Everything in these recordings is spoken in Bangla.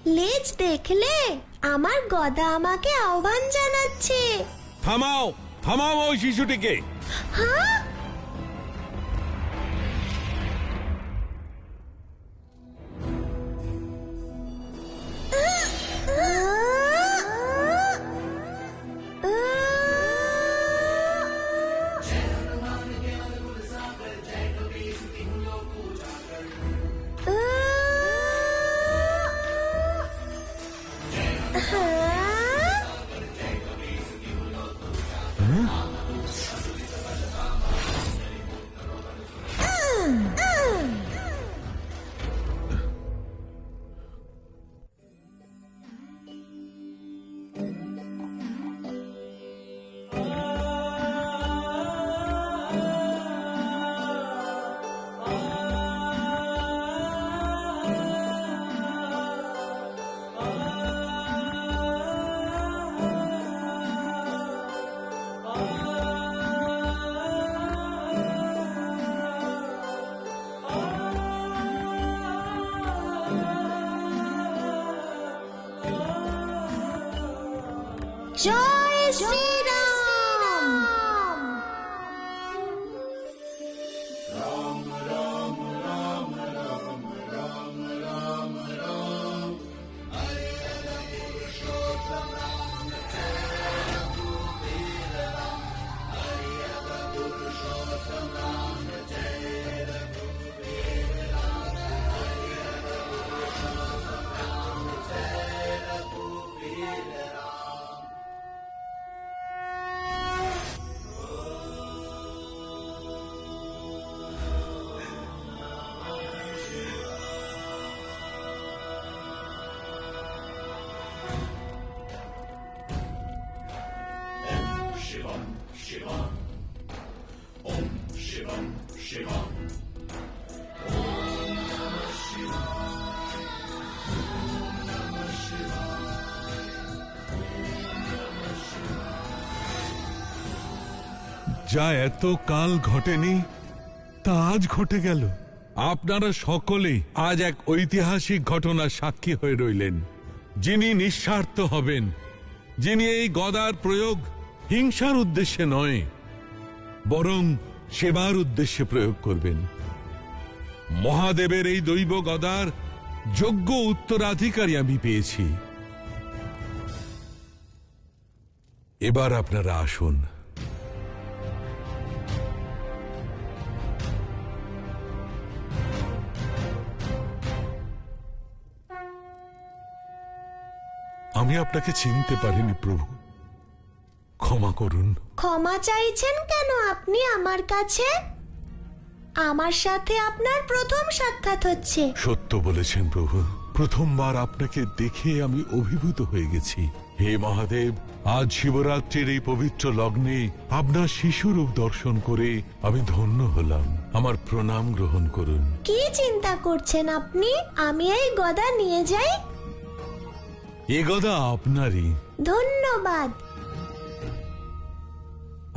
লেজ দেখলে? আমার গদা আমাকে আহ্বান জানাচ্ছে। থামাও, থামাও ওই শিশুটিকে। হ্যাঁ, জয় শ্রীরাম। যা এত কাল ঘটেনি তা আজ ঘটে গেল। আপনারা সকলেই আজ এক ঐতিহাসিক ঘটনার সাক্ষী হয়ে রইলেন। যিনি নিঃস্বার্থ হবেন, যিনি এই গদার প্রয়োগ হিংসার উদ্দেশ্যে নয় বরং সেবার উদ্দেশ্যে প্রয়োগ করবেন, মহাদেবের এই দৈব গদার যোগ্য উত্তরাধিকারী আমি পেয়েছি। এবার আপনারা আসুন। আমি আপনাকে চিনতে পারিনি প্রভু, ক্ষমা করুন। ক্ষমা চাইছেন কেন আপনি আমার কাছে? আমার সাথে আপনার প্রথম সাক্ষাৎ হচ্ছে। সত্য বলেছেন প্রভু, প্রথমবার আপনাকে দেখে আমি অভিভূত হয়ে গেছি। হে মহাদেব, আজ শিবরাত্রির এই পবিত্র লগ্নে আপনার শিশুরূপ দর্শন করে আমি ধন্য হলাম। আমার প্রণাম গ্রহণ করুন। কি চিন্তা করছেন আপনি? আমি এই গদা নিয়ে যাই? এ গদা আপনারই। ধন্যবাদ।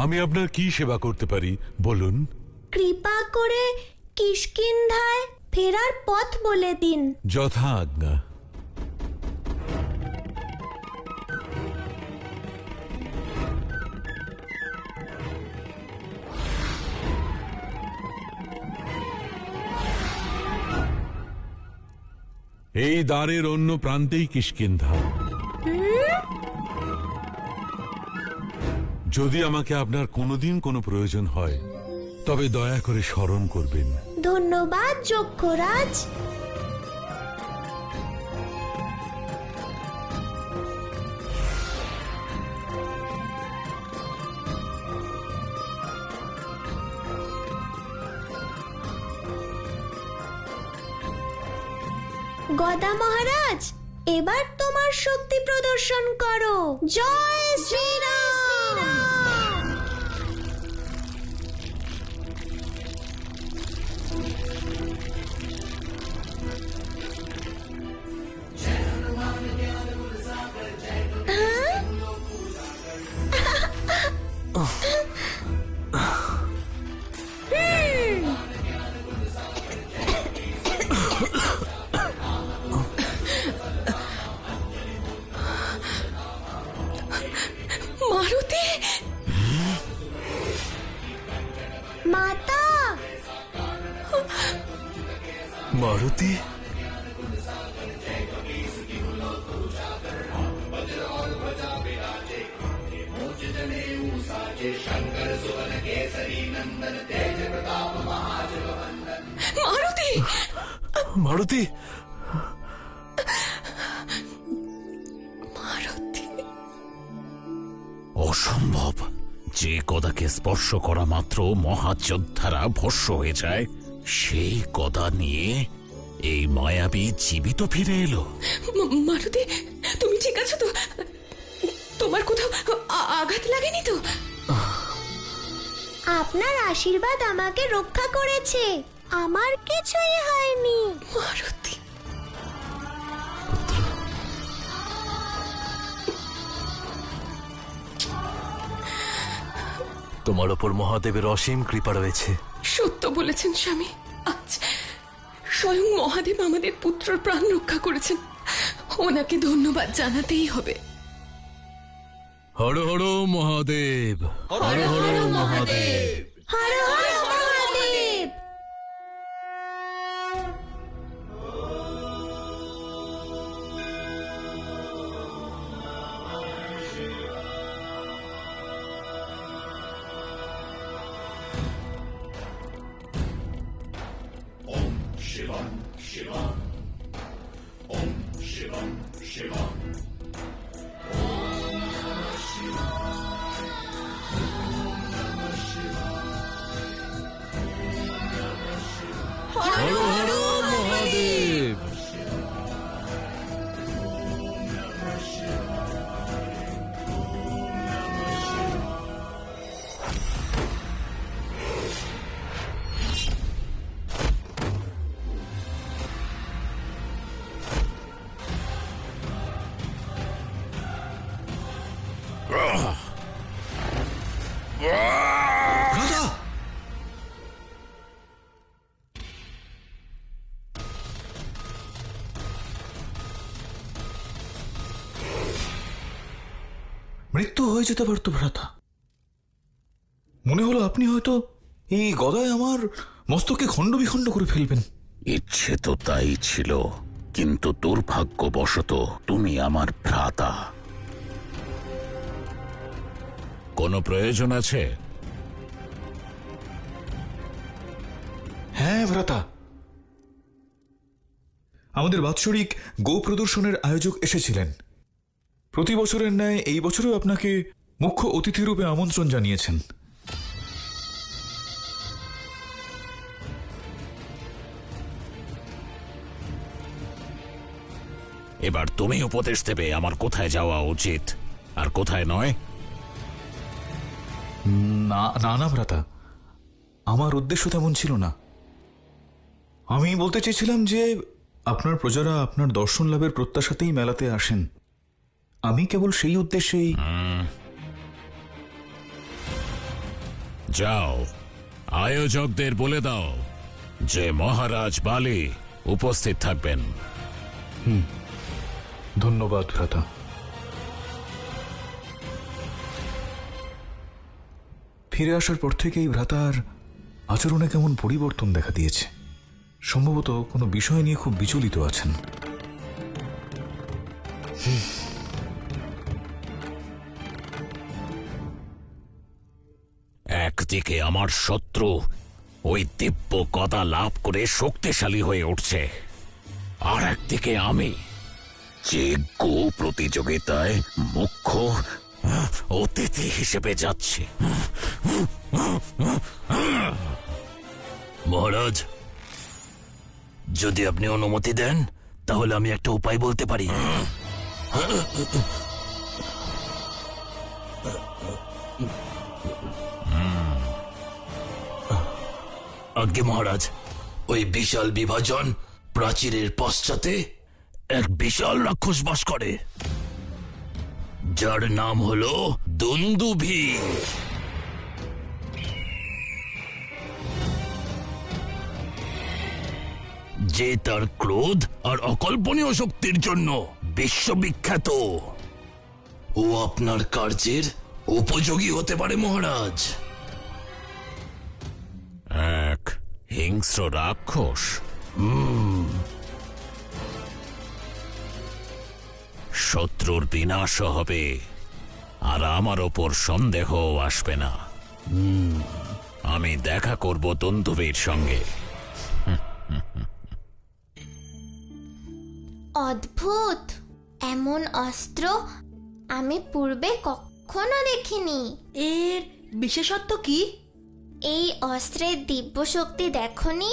আমি আপনার কি সেবা করতে পারি বলুন? কৃপা করে কিষ্কিন্ধায় ফেরার পথ বলে দিন। যথা আজ্ঞা। এই দ্বারের অন্য প্রান্তেই কিষ্কিন্ধা। যদি আমাকে আপনার কোনোদিন কোনো প্রয়োজন হয় তবে দয়া করে স্মরণ করবেন। ধন্যবাদ যক্ষরাজ। গদা মহারাজ, এবার তোমার শক্তি প্রদর্শন করো। জয় শ্রীরাম। মারুতি, মারুতি, মারুতি, মারুতি। অসম্ভব। যে গদাকে স্পর্শ করা মাত্র মহাযোদ্ধারা ভস্য হয়ে যায়, সেই গদা নিয়ে এই মায়াবী জীবিত ফিরে এলো। মারুতি, তুমি ঠিক আছো তো? তোমার কোথাও আঘাত লাগেনি তো? আপনার আশীর্বাদ আমাকে রক্ষা করেছে, আমার কিছুই হয়নি। মারুতি, তোমার ওপর মহাদেবের অসীম কৃপা রয়েছে। সত্য বলেছেন স্বামী। আজ স্বয়ং মহাদেব আমাদের পুত্রর প্রাণ রক্ষা করেছেন, ওনাকে ধন্যবাদ জানাতেই হবে। হর হর মহাদেব, হর হর মহাদেব। হর হর মহাদেব। হর হর মহাদেব। মৃত্যু হয়ে যেতে পারতো ভ্রাতা। মনে হলো আপনি হয়তো এই গদায় আমার মস্তকে খণ্ড বিখণ্ড করে ফেলবেন। ইচ্ছে তো তাই ছিল, কিন্তু দুর্ভাগ্যবশত তুমি আমার ভ্রাতা। কোনো প্রয়োজন আছে? হ্যাঁ ভ্রাতা, আমাদের বাৎসরিক গো প্রদর্শনের আয়োজক এসেছিলেন। প্রতি বছরের ন্যায় এই বছরও আপনাকে মুখ্য অতিথি রূপে আমন্ত্রণ জানিয়েছেন। এবার তুমি উপদেশ দেবে আমার কোথায় যাওয়া উচিত আর কোথায় নয়। না না না ভ্রাতা, আমার উদ্দেশ্য তেমন ছিল না। আমি বলতে চেয়েছিলাম যে আপনার প্রজারা আপনার দর্শন লাভের প্রত্যাশাতেই মেলাতে আসেন। আমি কেবল সেই উদ্দেশ্যেই। যাও, আয়োজকদের বলে দাও যে মহারাজ বালি উপস্থিত থাকবেন। ধন্যবাদ ভ্রাতা। ফিরে আসার পর থেকেই ভ্রাতার আচরণে কেমন পরিবর্তন দেখা দিয়েছে। সম্ভবত কোনো বিষয় নিয়ে খুব বিচলিত আছেন। একদিকে আমার শত্রু ওই দিব্য গদা লাভ করে শক্তিশালী হয়ে উঠছে, আর একদিকে আমি যে গো প্রতিযোগিতায় মুখ্য অতিথি হিসেবে যাচ্ছি। মহারাজ, যদি আপনি অনুমতি দেন তাহলে আমি একটা উপায় বলতে পারি। আজ্ঞে মহারাজ, ওই বিশাল বিভাজন প্রাচীরের পশ্চাতে এক বিশাল রাক্ষস বাস করে, যার নাম হলো দুন্দুভি। যে তার ক্রোধ আর অকল্পনীয় শক্তির জন্য বিশ্ববিখ্যাত। ও আপনার কার্যের উপযোগী হতে পারে মহারাজ। এক হিংস্র রাক্ষস? শত্রুর বিনাশ হবে আর আমার ওপর সন্দেহ আসবে না। আমি দেখা করব তন্দুবীর সঙ্গে। অদ্ভুত, এমন অস্ত্র আমি পূর্বে কখনো দেখিনি। এর বিশেষত্ব কি? এই অস্ত্রের দিব্য শক্তি দেখনি?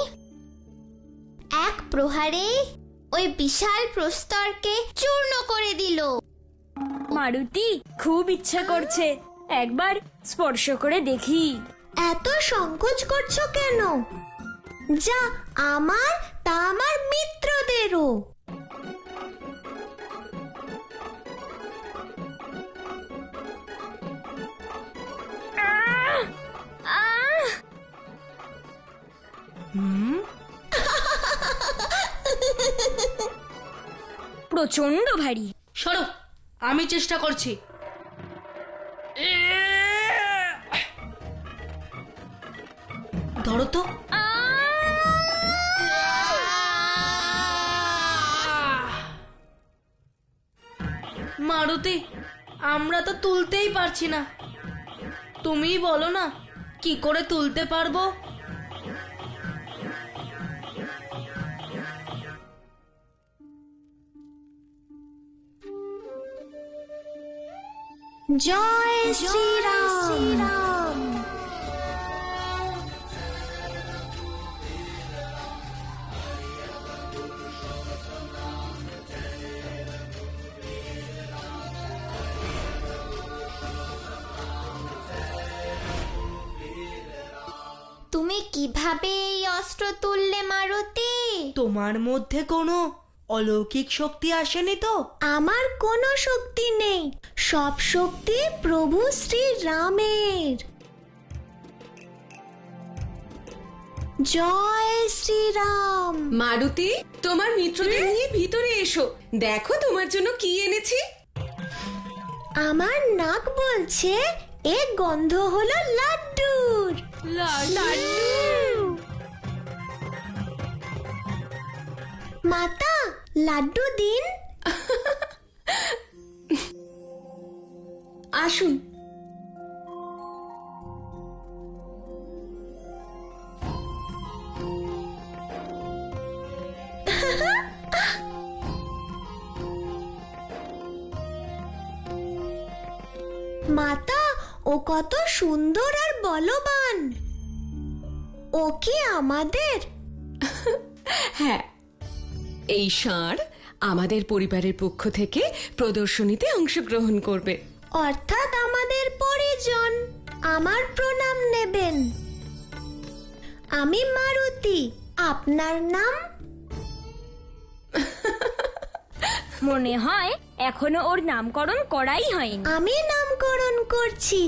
এক প্রহারে ওই বিশাল প্রস্তরকে চূর্ণ করে দিল। মারুতি, খুব ইচ্ছা করছে একবার স্পর্শ করে দেখি। এত সংকোচ করছো কেন? যা আমার তা আমার মিত্রদেরও। প্রচন্ড ভারী। সরো, আমি চেষ্টা করছি। ধরো তো। মারুতি, আমরা তো তুলতেই পারছি না। তুমিই বলো না কি করে তুলতে পারবো। জয় শ্রীরাম। তুমি কিভাবে এই অস্ত্র তুললে মারুতি? তোমার মধ্যে কোনো অলৌকিক শক্তি আসেনি তো? আমার কোনো শক্তি নেই, সব শক্তি প্রভু শ্রী রামের। জয় শ্রীরাম। মারুতি, তোমার মিত্রদের নিয়ে ভিতরে এসো, দেখো তোমার জন্য কি এনেছি। আমার নাক বলছে এ গন্ধ হলো লাড্ডুর। মাতা, লাড্ডু দিন। আসুন। মাতা, ও কত সুন্দর আর বলবান। ও কি আমাদের? হ্যাঁ, এই ষাঁড় আমাদের পরিবারের পক্ষ থেকে প্রদর্শনীতে অংশগ্রহণ করবে। অর্থাৎ আমাদের পরিজন। আমার প্রণাম নেবেন। আমি মারুতি। আপনার নাম? মনে হয় এখনো ওর নামকরণ করাই হয়নি। আমি নামকরণ করছি।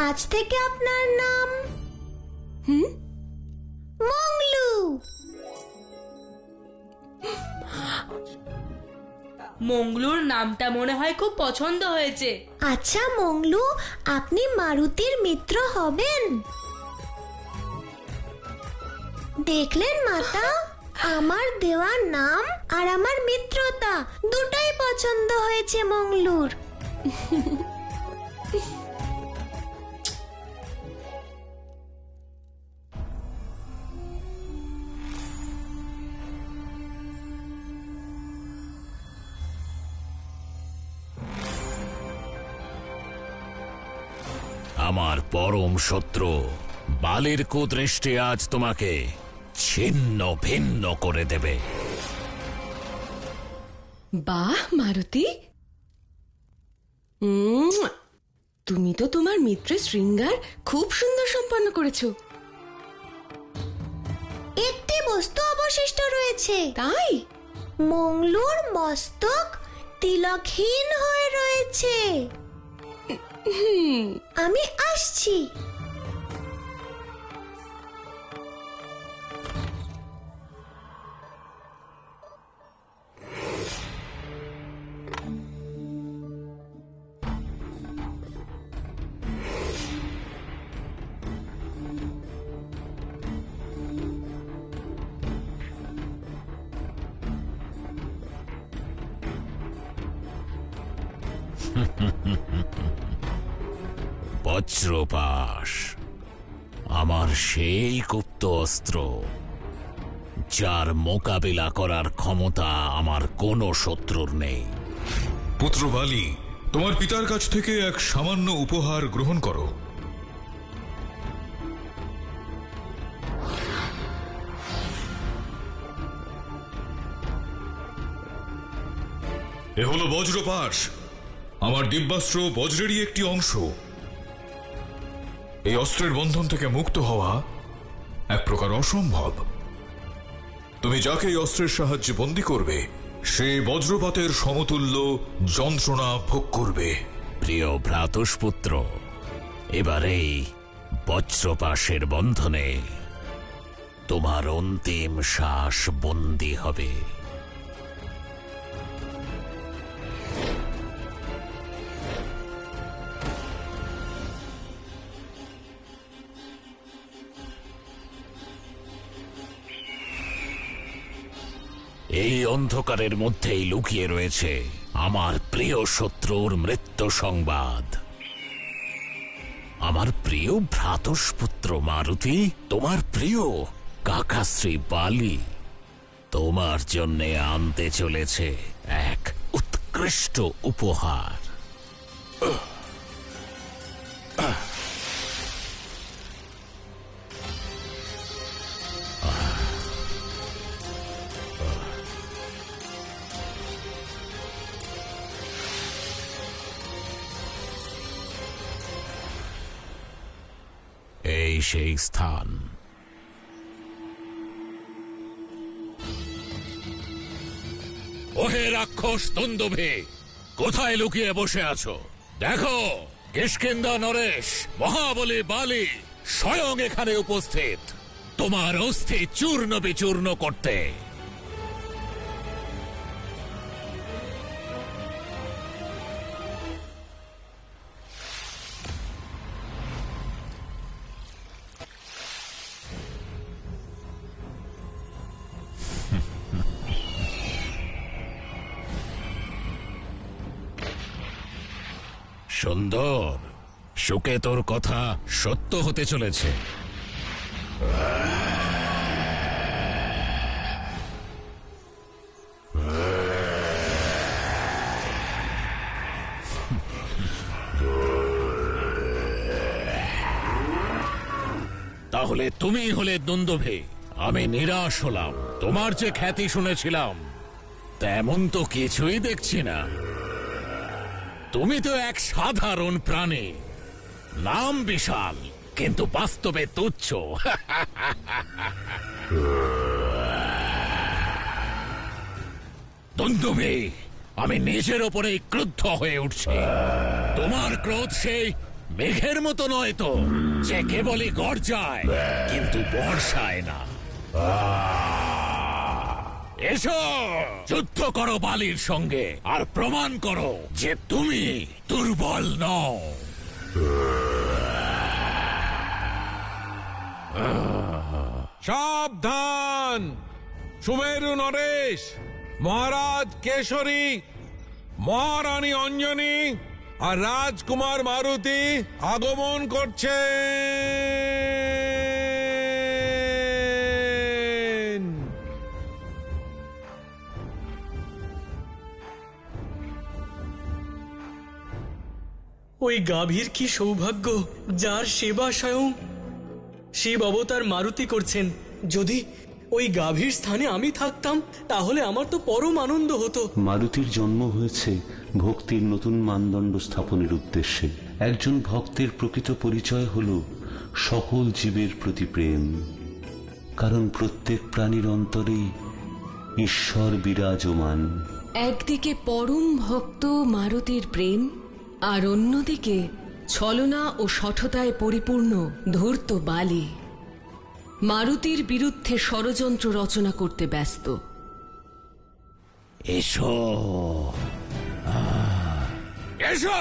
আজ থেকে আপনার নাম মংলু। মঙ্গলুর নামটা মনে হয় খুব পছন্দ হয়েছে। আচ্ছা মংলু, আপনি মারুতির মিত্র হবেন? দেখলেন মাতা, আমার দেওয়া নাম আর আমার মিত্রতা দুটাই পছন্দ হয়েছে মংলুর। আমার পরম শত্রু বালির কুদৃষ্টি আজ তোমাকে ছিন্ন ভিন্ন করে দেবে। বাহ মারুতি, তুমি তো তোমার মিত্রের শৃঙ্গার খুব সুন্দর সম্পন্ন করেছো। একটি বস্তু অবশিষ্ট রয়েছে। তাই? মংলুর মস্তক তিলকহীন হয়ে রয়েছে। আমি আসছি। বজ্রপাশ আমার সেই গুপ্ত অস্ত্র, যার মোকাবিলা করার ক্ষমতা আমার কোনো শত্রুর নেই। পুত্র বালি, তোমার পিতার কাছ থেকে এক সামান্য উপহার গ্রহণ করো। এ হলো বজ্রপাশ, আমার দিব্যাস্ত্র বজ্রেরই একটি অংশ। এই অস্ত্রের বন্ধন থেকে মুক্ত হওয়া এক প্রকার অসম্ভব। তুমি যাকে এই অস্ত্রের সাহায্যে বন্দী করবে, সে বজ্রপাতের সমতুল্য যন্ত্রণা ভোগ করবে। প্রিয় ভ্রাতুষ্পুত্র, এবার এই বজ্রপাশের বন্ধনে তোমার অন্তিম শ্বাস বন্দী হবে। এই অন্ধকারের মধ্যেই লুকিয়ে রয়েছে আমার প্রিয় শত্রুর মৃত্যু সংবাদ। আমার প্রিয় ভ্রাতুষ্পুত্র মারুতি, তোমার প্রিয় কাকাশ্রী বালি তোমার জন্য আনতে চলেছে এক উৎকৃষ্ট উপহার। এই সেই স্থান। ওহে রাক্ষস দুন্দুভি, কোথায় লুকিয়ে বসে আছো? দেখো, কিষ্কিন্ধা নরেশ, মহাবলী বালি স্বয়ং এখানে উপস্থিত, তোমার অস্থি চূর্ণ বিচূর্ণ করতে। সুন্দর, সুকে তোর কথা সত্য হতে চলেছে। তাহলে তুমি হলে দুন্দুভি। আমি নিরাশ হলাম। তোমার যে খ্যাতি শুনেছিলাম তেমন তো কিছুই দেখছি না। তুমি তো এক সাধারণ প্রাণী, নাম বিশাল কিন্তু বাস্তবে তুচ্ছ। দুন্দুভি, আমি নিজের ওপরেই ক্রুদ্ধ হয়ে উঠছি। তোমার ক্রোধ সেই মেঘের মতো নয় তো, যে কেবলই গর্জায় কিন্তু বর্ষায় না। এসো, যুদ্ধ করো বালির সঙ্গে আর প্রমাণ করো যে তুমি দুর্বল নও। সাবধান! সুমেরু নরেশ, মহারাজ কেশরী, মহারানী অঞ্জনী আর রাজকুমার মারুতি আগমন করছেন। ওই গাভীর কি সৌভাগ্য, যার সেবা স্বয়ং শিব অবতার মারুতি করছেন। যদি ওই গাভীর স্থানে আমি থাকতাম তাহলে আমার তো পরম আনন্দ হতো। মারুতির জন্ম হয়েছে ভক্তির নতুন মানদণ্ড স্থাপনের উদ্দেশ্যে। একজন ভক্তের প্রকৃত পরিচয় হল সকল জীবের প্রতি প্রেম, কারণ প্রত্যেক প্রাণীর অন্তরেই ঈশ্বর বিরাজমান। একদিকে পরম ভক্ত মারুতির প্রেম, আর অন্যদিকে ছলনা ও শঠতায় পরিপূর্ণ ধূর্ত বালি মারুতির বিরুদ্ধে ষড়যন্ত্র রচনা করতে ব্যস্ত। এসো, এসো।